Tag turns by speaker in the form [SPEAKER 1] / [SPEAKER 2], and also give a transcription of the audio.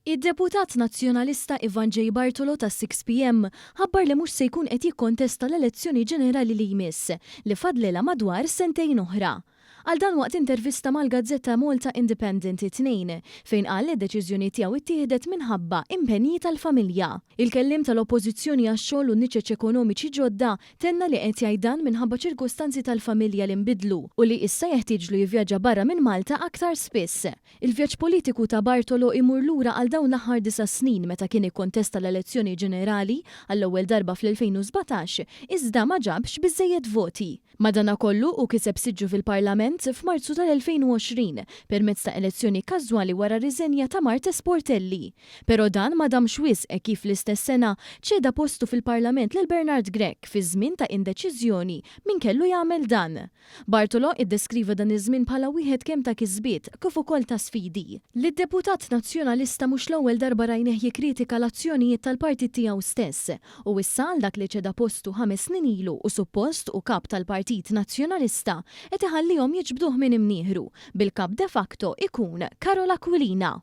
[SPEAKER 1] Id-deputat nazzjonalista Ivan J. Bartolo ta' 6pm ħabbar li mhux se jkun qed jikkontesta l-elezzjoni ġenerali li jmiss li fadlilha madwar sentejn oħra. Għal dan waqt intervista mal-Gazzetta Malta Independent 2 fejn qal li d-deċiżjoni tiegħu ittieħdet minħabba impenji tal-familja. Il-kellim tal-Oppożizzjoni għax-xogħol u n-niċeċ ekonomiċi ġodda tenna li qed jgħid dan minħabba ċirkostanzi tal-familja li nbidlu u li issa jeħtieġlu jivvjaġġa barra minn Malta aktar spiss. Il-vjaġġ politiku ta' Bartolo imur lura għal dawn l-aħħar 9 snin meta kien ikkontesta l-elezzjoni ġenerali għall-ewwel darba fl-2017 iżda ma ġabx biżżejjed voti. Madankollu u kiseb siġġu fil-Parlament f'Marzu tal-2020 permezz ta' elezzjoni każwali wara riżenja ta' Marta Sportelli. Però dan ma damx wisq kif l-istess sena ċeda postu fil-Parlament lil Bernard Grech fi żmien ta' indeċiżjoni min kellu jagħmel dan. Bartolo iddeskriva dan iż-żmien bħala wieħed kemm ta' kisbiet kif ukoll ta' sfidi. Lid-deputat nazzjonalista mhux l-ewwel darba rajneh jikkritika l-azzjonijiet tal-partit tiegħu stess u issa għal dak li ċeda postu 5 snin ilu u suppost u kap tal-Partit Nazzjonalista qed iħallihom jiġbduh minn imnieħru bil-kap de facto ikun Carola Aquilina.